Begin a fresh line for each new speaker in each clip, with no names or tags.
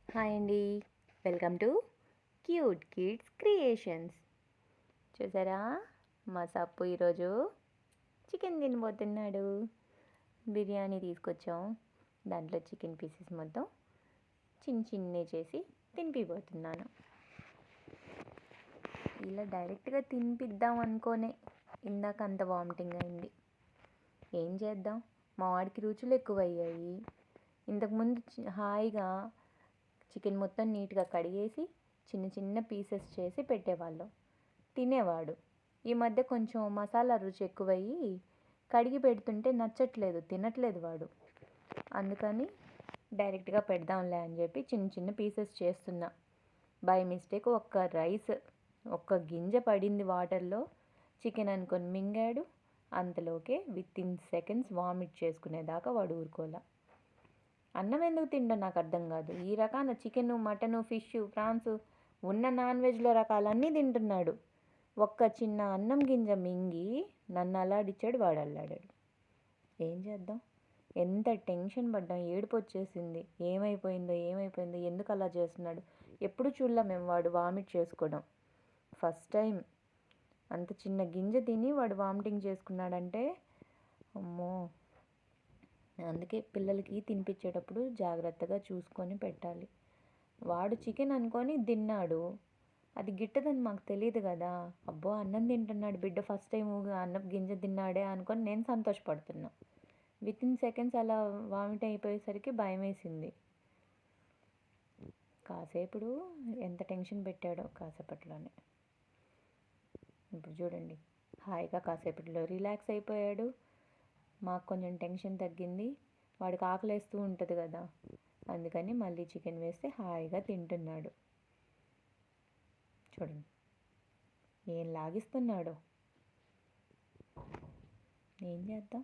Hi అండి. Welcome to cute kids creations. చూసారా, మా సప్పు ఈరోజు చికెన్ తినబోతున్నాడు. బిర్యానీ తీసుకొచ్చాం, దాంట్లో చికెన్ పీసెస్ మొత్తం చిన్న చేసి తినిపిపోతున్నాను. ఇలా డైరెక్ట్గా తినిపిద్దాం అనుకోనే ఇందాక అంత వామిటింగ్ అయింది. ఏం చేద్దాం, మా వాడికి రుచులు ఎక్కువయ్యాయి. ఇంతకుముందు హాయిగా చికెన్ మొత్తం నీట్గా కడిగేసి చిన్న పీసెస్ చేసి పెట్టేవాళ్ళం, తినేవాడు. ఈ మధ్య కొంచెం మసాలా రుచి ఎక్కువయ్యి కడిగి పెడుతుంటే నచ్చట్లేదు, తినట్లేదు వాడు. అందుకని డైరెక్ట్గా పెడదాంలే అని చెప్పి చిన్న పీసెస్ చేస్తున్నా. బై మిస్టేక్ ఒక్క గింజ పడింది వాటర్లో, చికెన్ అనుకొని మింగాడు. అంతలోకే విత్ ఇన్ సెకండ్స్ వామిట్ చేసుకునేదాకా వాడు ఊరుకోలే. అన్నం ఎందుకు తిండో నాకు అర్థం కాదు. ఈ రకాన చికెను, మటను, ఫిష్, ప్రాన్స్ ఉన్న నాన్ వెజ్లో రకాలన్నీ తింటున్నాడు. ఒక్క చిన్న అన్నం గింజ మింగి నన్ను అల్లాడిచ్చాడు, వాడు అల్లాడాడు. ఏం చేద్దాం, ఎంత టెన్షన్ పడ్డాం, ఏడుపు వచ్చేసింది. ఏమైపోయిందో ఎందుకు అలా చేస్తున్నాడు. ఎప్పుడు చూడలే మేము వాడు వామిట్ చేసుకోవడం. ఫస్ట్ టైం అంత చిన్న గింజ తిని వాడు వామిటింగ్ చేసుకున్నాడంటే అమ్మో. అందుకే పిల్లలకి తినిపించేటప్పుడు జాగ్రత్తగా చూసుకొని పెట్టాలి. వాడు చికెన్ అనుకొని తిన్నాడు, అది గిట్టదని మాకు తెలియదు కదా. అబ్బో, అన్నం తింటున్నాడు బిడ్డ, ఫస్ట్ టైం అన్నం గింజ తిన్నాడే అనుకొని నేను సంతోషపడుతున్నా. విత్ ఇన్ సెకండ్స్ అలా వామిట్ అయిపోయేసరికి భయం వేసింది. కాసేపుడు ఎంత టెన్షన్ పెట్టాడో కాసేపట్లోనే. ఇప్పుడు చూడండి, హాయిగా కాసేపట్లో రిలాక్స్ అయిపోయాడు. మాకు కొంచెం టెన్షన్ తగ్గింది. వాడికి ఆకలేస్తూ ఉంటుంది కదా, అందుకని మళ్ళీ చికెన్ వేస్తే హాయిగా తింటున్నాడు. చూడండి ఏం లాగిస్తున్నాడో. ఏం చేద్దాం,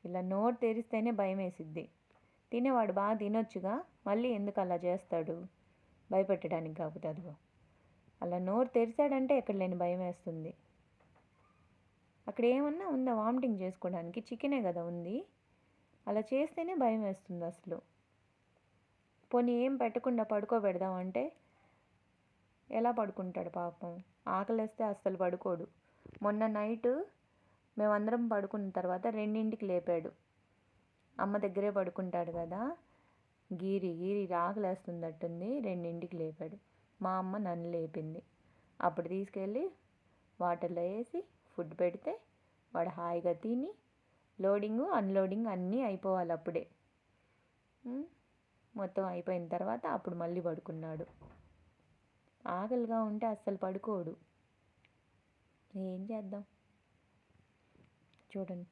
ఇలా నోరు తెరిస్తేనే భయం వేసిద్ది. తినేవాడు బాగా తినొచ్చుగా, మళ్ళీ ఎందుకు అలా చేస్తాడు, భయపెట్టడానికి కాకపోతే. అదిగో అలా నోరు తెరిచాడంటే ఎక్కడ లేని భయం వేస్తుంది. అక్కడ ఏమన్నా ఉందా వామిటింగ్ చేసుకోవడానికి? చికెనే కదా ఉంది. అలా చేస్తేనే భయం వేస్తుంది అసలు. పోనీ ఏం పెట్టకుండా పడుకోబెడదామంటే ఎలా పడుకుంటాడు పాపం, ఆకలేస్తే అస్సలు పడుకోడు. మొన్న నైట్ మేమందరం పడుకున్న తర్వాత 2ంటికి లేపాడు. అమ్మ దగ్గరే పడుకుంటాడు కదా, గీరి ఆకలేస్తుందట్టుంది, 2ంటికి లేపాడు. మా అమ్మ నన్ను లేపింది. అప్పుడు తీసుకెళ్ళి వాటర్లో వేసి ఫుడ్ పెడితే వాడు హాయిగా తిని లోడింగు అన్లోడింగ్ అన్నీ అయిపోవాలి అప్పుడే. మొత్తం అయిపోయిన తర్వాత అప్పుడు మళ్ళీ పడుకున్నాడు. ఆకలిగా ఉంటే అస్సలు పడుకోడు. ఏం చేద్దాం, చూడండి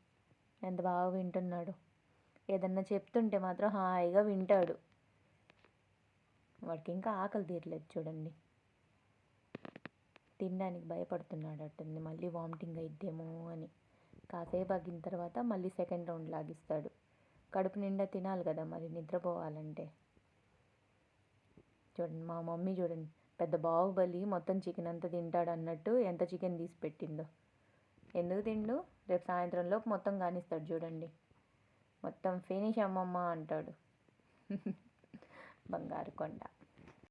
ఎంత బాగా వింటున్నాడు. ఏదన్నా చెప్తుంటే మాత్రం హాయిగా వింటాడు. వాడికి ఇంకా ఆకలి తీరలేదు చూడండి, తినడానికి భయపడుతున్నాడు అట్టుంది, మళ్ళీ వామిటింగ్ అయిద్దేమో అని. కాసేపు ఆగిన తర్వాత మళ్ళీ సెకండ్ రౌండ్ లాగిస్తాడు. కడుపు నిండా తినాలి కదా మరి, నిద్రపోవాలంటే. చూడండి మా మమ్మీ, చూడండి పెద్ద బాహుబలి మొత్తం చికెన్ అంతా తింటాడు అన్నట్టు ఎంత చికెన్ తీసి పెట్టిందో. ఎందుకు తిండు, రేపు సాయంత్రంలోపు మొత్తం కానిస్తాడు చూడండి. మొత్తం ఫినిష్ అమ్మమ్మ అంటాడు. బంగారు కొండ.